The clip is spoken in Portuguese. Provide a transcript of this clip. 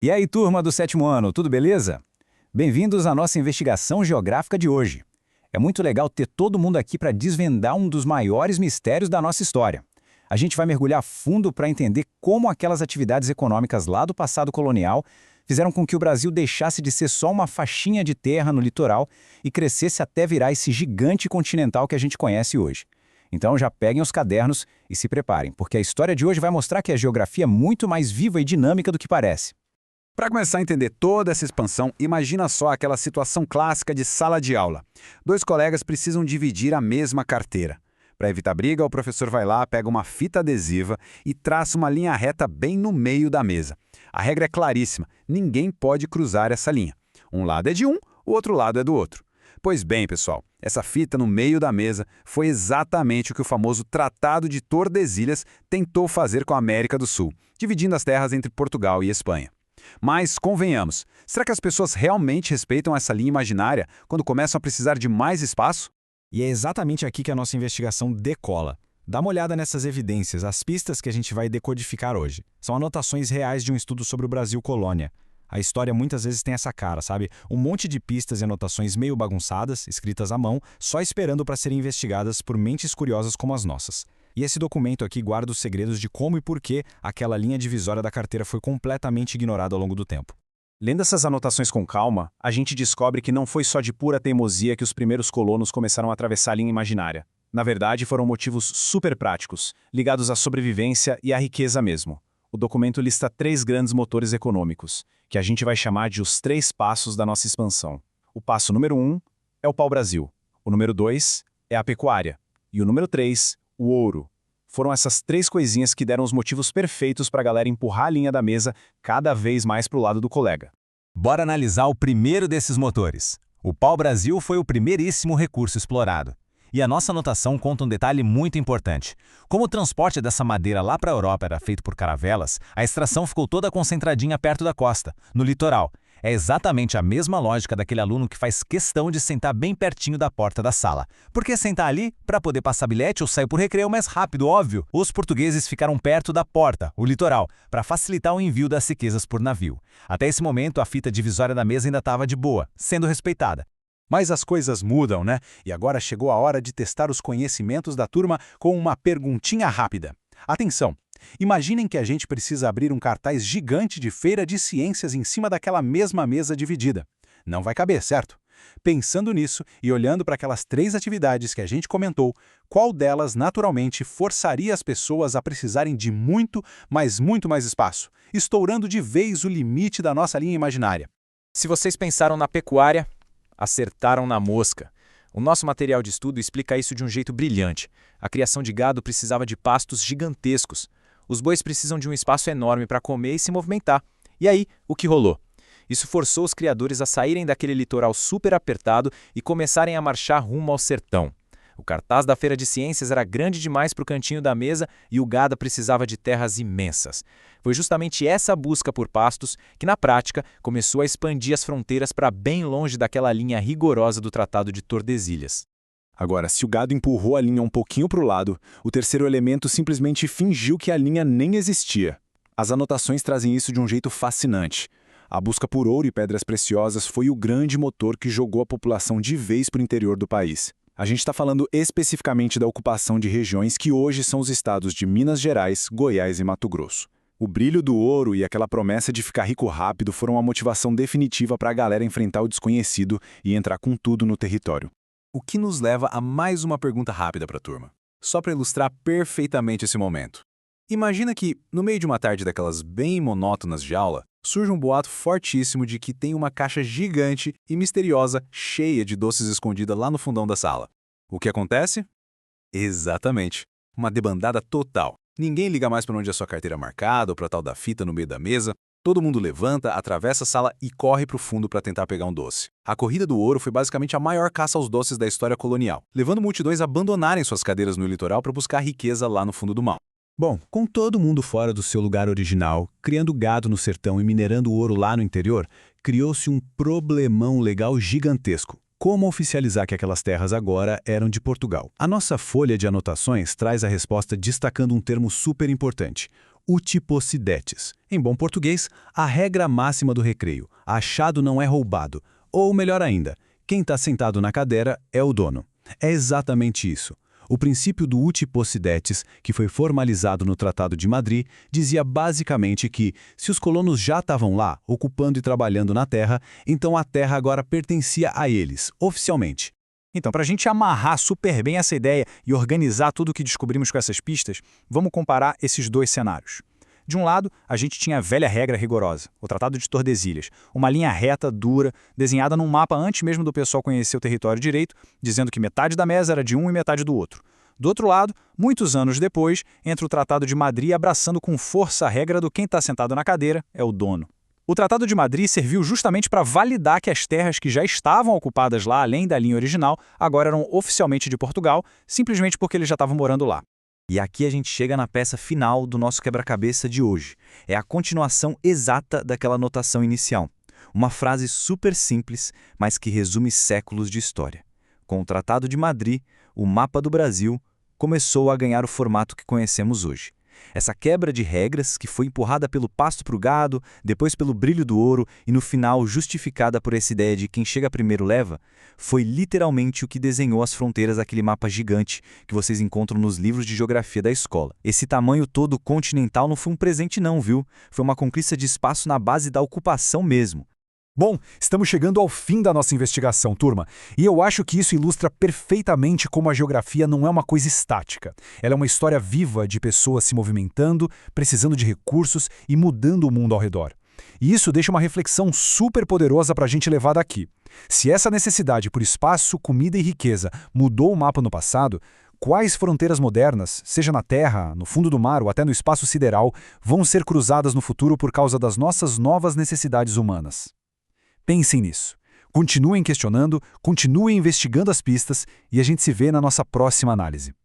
E aí, turma do sétimo ano, tudo beleza? Bem-vindos à nossa investigação geográfica de hoje. É muito legal ter todo mundo aqui para desvendar um dos maiores mistérios da nossa história. A gente vai mergulhar fundo para entender como aquelas atividades econômicas lá do passado colonial fizeram com que o Brasil deixasse de ser só uma faixinha de terra no litoral e crescesse até virar esse gigante continental que a gente conhece hoje. Então já peguem os cadernos e se preparem, porque a história de hoje vai mostrar que a geografia é muito mais viva e dinâmica do que parece. Para começar a entender toda essa expansão, imagina só aquela situação clássica de sala de aula. Dois colegas precisam dividir a mesma carteira. Para evitar briga, o professor vai lá, pega uma fita adesiva e traça uma linha reta bem no meio da mesa. A regra é claríssima, ninguém pode cruzar essa linha. Um lado é de um, o outro lado é do outro. Pois bem, pessoal, essa fita no meio da mesa foi exatamente o que o famoso Tratado de Tordesilhas tentou fazer com a América do Sul, dividindo as terras entre Portugal e Espanha. Mas, convenhamos, será que as pessoas realmente respeitam essa linha imaginária quando começam a precisar de mais espaço? E é exatamente aqui que a nossa investigação decola. Dá uma olhada nessas evidências, as pistas que a gente vai decodificar hoje. São anotações reais de um estudo sobre o Brasil colônia. A história muitas vezes tem essa cara, sabe? Um monte de pistas e anotações meio bagunçadas, escritas à mão, só esperando para serem investigadas por mentes curiosas como as nossas. E esse documento aqui guarda os segredos de como e por que aquela linha divisória da carteira foi completamente ignorada ao longo do tempo. Lendo essas anotações com calma, a gente descobre que não foi só de pura teimosia que os primeiros colonos começaram a atravessar a linha imaginária. Na verdade, foram motivos super práticos, ligados à sobrevivência e à riqueza mesmo. O documento lista 3 grandes motores econômicos, que a gente vai chamar de os 3 passos da nossa expansão. O passo número 1 é o pau-brasil, o número 2 é a pecuária e o número 3, o ouro. Foram essas 3 coisinhas que deram os motivos perfeitos para a galera empurrar a linha da mesa cada vez mais para o lado do colega. Bora analisar o primeiro desses motores. O pau-brasil foi o primeiríssimo recurso explorado. E a nossa anotação conta um detalhe muito importante. Como o transporte dessa madeira lá para a Europa era feito por caravelas, a extração ficou toda concentradinha perto da costa, no litoral. É exatamente a mesma lógica daquele aluno que faz questão de sentar bem pertinho da porta da sala. Por que sentar ali? Para poder passar bilhete ou sair por recreio mais rápido, óbvio. Os portugueses ficaram perto da porta, o litoral, para facilitar o envio das riquezas por navio. Até esse momento, a fita divisória da mesa ainda estava de boa, sendo respeitada. Mas as coisas mudam, né? E agora chegou a hora de testar os conhecimentos da turma com uma perguntinha rápida. Atenção! Imaginem que a gente precisa abrir um cartaz gigante de feira de ciências em cima daquela mesma mesa dividida. Não vai caber, certo? Pensando nisso e olhando para aquelas 3 atividades que a gente comentou, qual delas naturalmente forçaria as pessoas a precisarem de muito mais espaço, estourando de vez o limite da nossa linha imaginária? Se vocês pensaram na pecuária, acertaram na mosca. O nosso material de estudo explica isso de um jeito brilhante. A criação de gado precisava de pastos gigantescos. Os bois precisam de um espaço enorme para comer e se movimentar. E aí, o que rolou? Isso forçou os criadores a saírem daquele litoral super apertado e começarem a marchar rumo ao sertão. O cartaz da Feira de Ciências era grande demais para o cantinho da mesa e o gado precisava de terras imensas. Foi justamente essa busca por pastos que, na prática, começou a expandir as fronteiras para bem longe daquela linha rigorosa do Tratado de Tordesilhas. Agora, se o gado empurrou a linha um pouquinho para o lado, o terceiro elemento simplesmente fingiu que a linha nem existia. As anotações trazem isso de um jeito fascinante. A busca por ouro e pedras preciosas foi o grande motor que jogou a população de vez para o interior do país. A gente está falando especificamente da ocupação de regiões que hoje são os estados de Minas Gerais, Goiás e Mato Grosso. O brilho do ouro e aquela promessa de ficar rico rápido foram a motivação definitiva para a galera enfrentar o desconhecido e entrar com tudo no território. O que nos leva a mais uma pergunta rápida para a turma, só para ilustrar perfeitamente esse momento. Imagina que, no meio de uma tarde daquelas bem monótonas de aula, surge um boato fortíssimo de que tem uma caixa gigante e misteriosa cheia de doces escondida lá no fundão da sala. O que acontece? Exatamente, uma debandada total. Ninguém liga mais para onde a sua carteira é marcada ou para tal da fita no meio da mesa. Todo mundo levanta, atravessa a sala e corre para o fundo para tentar pegar um doce. A corrida do ouro foi basicamente a maior caça aos doces da história colonial, levando multidões a abandonarem suas cadeiras no litoral para buscar riqueza lá no fundo do mar. Bom, com todo mundo fora do seu lugar original, criando gado no sertão e minerando ouro lá no interior, criou-se um problemão legal gigantesco. Como oficializar que aquelas terras agora eram de Portugal? A nossa folha de anotações traz a resposta destacando um termo super importante: Utipocidetes. Em bom português, a regra máxima do recreio. Achado não é roubado. Ou melhor ainda, quem está sentado na cadeira é o dono. É exatamente isso. O princípio do Utipocidetes, que foi formalizado no Tratado de Madrid, dizia basicamente que, se os colonos já estavam lá, ocupando e trabalhando na terra, então a terra agora pertencia a eles, oficialmente. Então, para a gente amarrar super bem essa ideia e organizar tudo o que descobrimos com essas pistas, vamos comparar esses dois cenários. De um lado, a gente tinha a velha regra rigorosa, o Tratado de Tordesilhas, uma linha reta, dura, desenhada num mapa antes mesmo do pessoal conhecer o território direito, dizendo que metade da mesa era de um e metade do outro. Do outro lado, muitos anos depois, entra o Tratado de Madrid abraçando com força a regra do quem está sentado na cadeira é o dono. O Tratado de Madrid serviu justamente para validar que as terras que já estavam ocupadas lá, além da linha original, agora eram oficialmente de Portugal, simplesmente porque eles já estavam morando lá. E aqui a gente chega na peça final do nosso quebra-cabeça de hoje. É a continuação exata daquela anotação inicial. Uma frase super simples, mas que resume séculos de história. Com o Tratado de Madrid, o mapa do Brasil começou a ganhar o formato que conhecemos hoje. Essa quebra de regras, que foi empurrada pelo pasto para o gado, depois pelo brilho do ouro e no final justificada por essa ideia de quem chega primeiro leva, foi literalmente o que desenhou as fronteiras daquele mapa gigante que vocês encontram nos livros de geografia da escola. Esse tamanho todo continental não foi um presente não, viu? Foi uma conquista de espaço na base da ocupação mesmo. Bom, estamos chegando ao fim da nossa investigação, turma, e eu acho que isso ilustra perfeitamente como a geografia não é uma coisa estática. Ela é uma história viva de pessoas se movimentando, precisando de recursos e mudando o mundo ao redor. E isso deixa uma reflexão super poderosa para a gente levar daqui. Se essa necessidade por espaço, comida e riqueza mudou o mapa no passado, quais fronteiras modernas, seja na Terra, no fundo do mar ou até no espaço sideral, vão ser cruzadas no futuro por causa das nossas novas necessidades humanas? Pensem nisso. Continuem questionando, continuem investigando as pistas e a gente se vê na nossa próxima análise.